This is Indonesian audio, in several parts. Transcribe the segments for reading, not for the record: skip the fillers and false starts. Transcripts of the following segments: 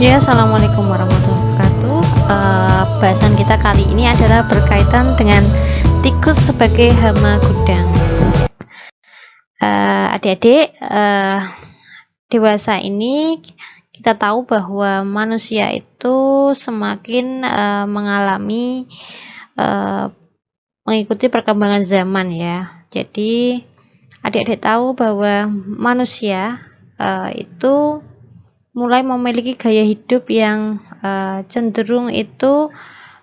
Ya, assalamualaikum warahmatullahi wabarakatuh. Bahasan kita kali ini adalah berkaitan dengan tikus sebagai hama gudang. Adik-adik, dewasa ini kita tahu bahwa manusia itu semakin mengalami mengikuti perkembangan zaman ya. Jadi adik-adik tahu bahwa manusia itu mulai memiliki gaya hidup yang cenderung itu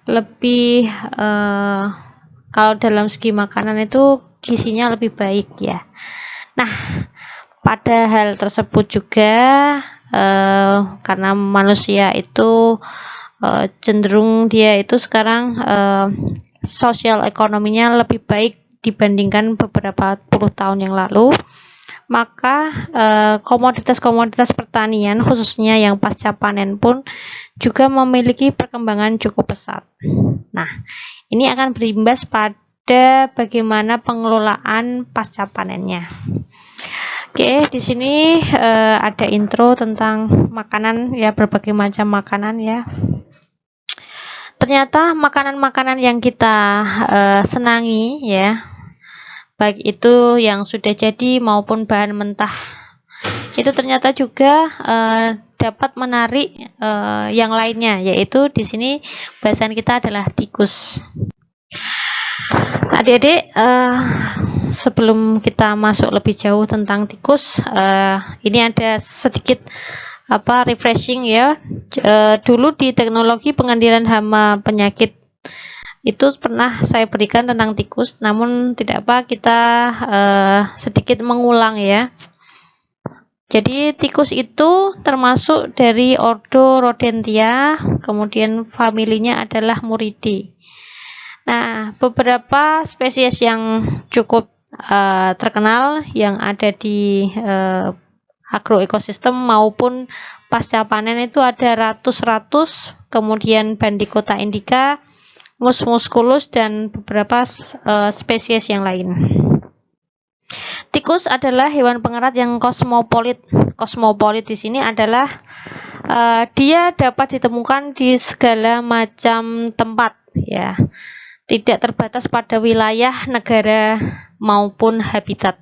lebih kalau dalam segi makanan itu gizinya lebih baik ya. Nah, pada hal tersebut juga karena manusia itu cenderung dia itu sekarang sosial ekonominya lebih baik dibandingkan beberapa puluh tahun yang lalu, maka komoditas-komoditas pertanian khususnya yang pasca panen pun juga memiliki perkembangan cukup pesat. Nah, ini akan berimbas pada bagaimana pengelolaan pasca panennya. Oke, di sini ada intro tentang makanan ya, berbagai macam makanan ya. Ternyata makanan-makanan yang kita senangi ya, baik itu yang sudah jadi maupun bahan mentah, itu ternyata juga dapat menarik yang lainnya, yaitu di sini bahasan kita adalah tikus. Adik-adik, sebelum kita masuk lebih jauh tentang tikus, ini ada sedikit refreshing ya. Dulu di teknologi pengendalian hama penyakit itu pernah saya berikan tentang tikus, namun tidak apa, kita sedikit mengulang ya. Jadi tikus itu termasuk dari ordo Rodentia, kemudian familinya adalah Muridae. Nah, beberapa spesies yang cukup terkenal yang ada di agroekosistem maupun pasca panen itu ada ratus-ratus, kemudian Bandicota indica, Mus musculus, dan beberapa spesies yang lain. Tikus adalah hewan pengerat yang kosmopolit. Kosmopolit di sini adalah dia dapat ditemukan di segala macam tempat ya. Tidak terbatas pada wilayah, negara maupun habitat.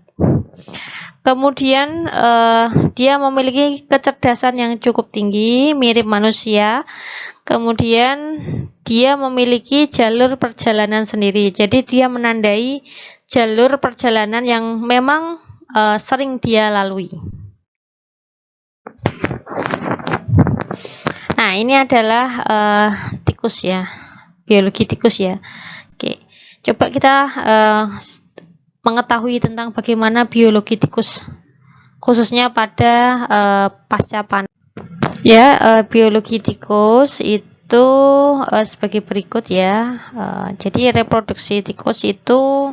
Kemudian dia memiliki kecerdasan yang cukup tinggi, mirip manusia. Kemudian dia memiliki jalur perjalanan sendiri. Jadi dia menandai jalur perjalanan yang memang sering dia lalui. Nah, ini adalah tikus ya, biologi tikus ya. Oke, coba kita mengetahui tentang bagaimana biologi tikus, khususnya pada pasca panen. Ya, biologi tikus itu sebagai berikut ya. Jadi reproduksi tikus itu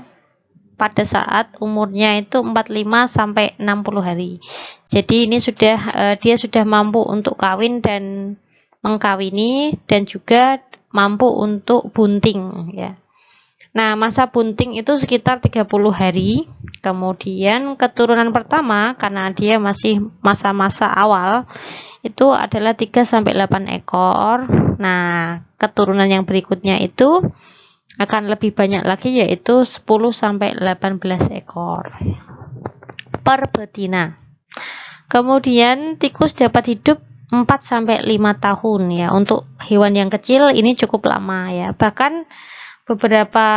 pada saat umurnya itu 45 sampai 60 hari. Jadi ini sudah dia sudah mampu untuk kawin dan mengkawini, dan juga mampu untuk bunting ya. Nah, masa bunting itu sekitar 30 hari. Kemudian keturunan pertama, karena dia masih masa-masa awal, itu adalah 3 sampai 8 ekor. Nah, keturunan yang berikutnya itu akan lebih banyak lagi, yaitu 10 sampai 18 ekor per betina. Kemudian tikus dapat hidup 4 sampai 5 tahun ya. Untuk hewan yang kecil ini cukup lama ya. Bahkan beberapa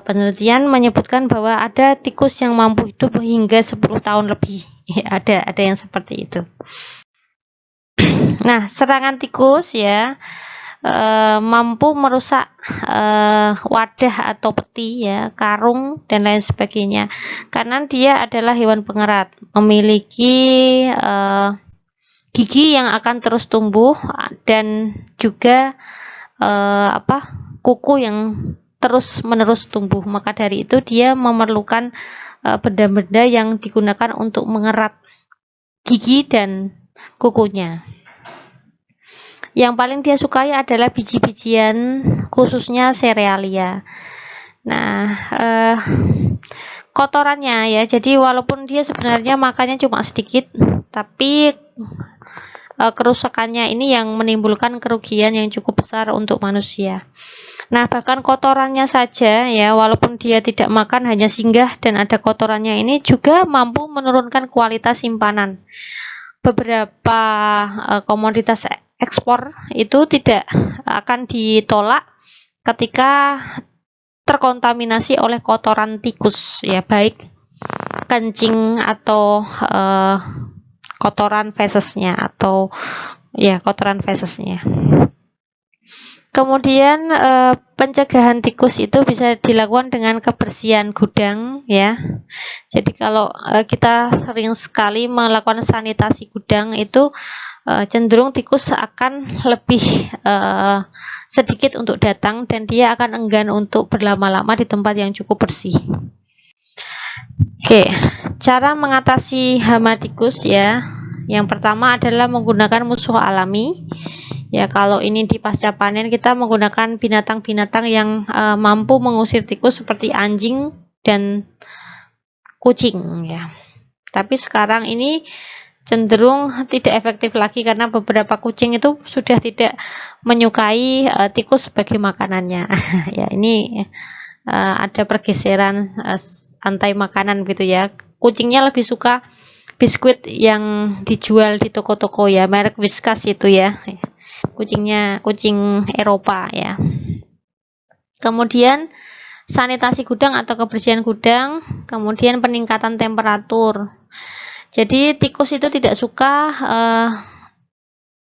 penelitian menyebutkan bahwa ada tikus yang mampu hidup hingga 10 tahun lebih. Ya, ada yang seperti itu. Nah, serangan tikus ya mampu merusak wadah atau peti ya, karung dan lain sebagainya. Karena dia adalah hewan pengerat, memiliki gigi yang akan terus tumbuh dan juga kuku yang terus-menerus tumbuh. Maka dari itu dia memerlukan benda-benda yang digunakan untuk mengerat gigi dan kukunya. Yang paling dia sukai adalah biji-bijian, khususnya serealia. Nah, kotorannya ya, jadi walaupun dia sebenarnya makannya cuma sedikit, tapi kerusakannya ini yang menimbulkan kerugian yang cukup besar untuk manusia. Nah, bahkan kotorannya saja ya, walaupun dia tidak makan, hanya singgah dan ada kotorannya, ini juga mampu menurunkan kualitas simpanan. Beberapa komoditas ekspor itu tidak akan ditolak ketika terkontaminasi oleh kotoran tikus ya, baik kencing atau kotoran fesesnya atau ya kotoran fesesnya. Kemudian pencegahan tikus itu bisa dilakukan dengan kebersihan gudang ya. Jadi kalau kita sering sekali melakukan sanitasi gudang itu cenderung tikus akan lebih sedikit untuk datang dan dia akan enggan untuk berlama-lama di tempat yang cukup bersih. Oke, cara mengatasi hama tikus ya. Yang pertama adalah menggunakan musuh alami. Ya, kalau ini di pasca panen kita menggunakan binatang-binatang yang mampu mengusir tikus seperti anjing dan kucing ya. Tapi sekarang ini cenderung tidak efektif lagi karena beberapa kucing itu sudah tidak menyukai tikus sebagai makanannya. Ya, ini ada pergeseran antai makanan gitu ya. Kucingnya lebih suka biskuit yang dijual di toko-toko ya, merek Whiskas itu ya. Kucingnya kucing Eropa ya. Kemudian sanitasi gudang atau kebersihan gudang, kemudian peningkatan temperatur. Jadi tikus itu tidak suka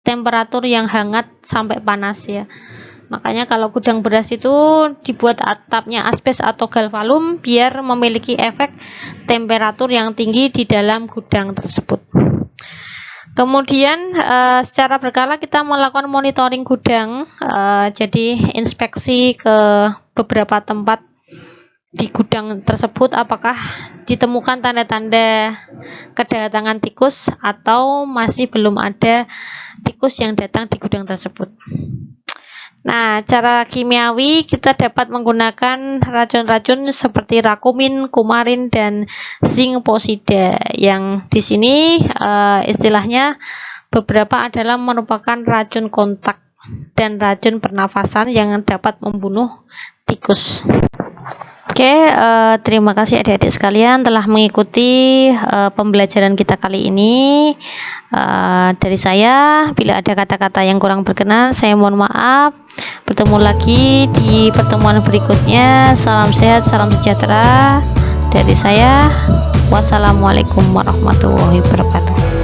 temperatur yang hangat sampai panas ya. Makanya kalau gudang beras itu dibuat atapnya aspes atau galvalum biar memiliki efek temperatur yang tinggi di dalam gudang tersebut. Kemudian secara berkala kita melakukan monitoring gudang, jadi inspeksi ke beberapa tempat di gudang tersebut apakah ditemukan tanda-tanda kedatangan tikus atau masih belum ada tikus yang datang di gudang tersebut. Nah, cara kimiawi kita dapat menggunakan racun-racun seperti rakumin, kumarin, dan zinc posida. Yang di sini istilahnya beberapa adalah merupakan racun kontak dan racun pernafasan yang dapat membunuh tikus. Oke, terima kasih adik-adik sekalian telah mengikuti pembelajaran kita kali ini. Dari saya, bila ada kata-kata yang kurang berkenan, saya mohon maaf. Bertemu lagi di pertemuan berikutnya. Salam sehat, salam sejahtera dari saya. Wassalamualaikum warahmatullahi wabarakatuh.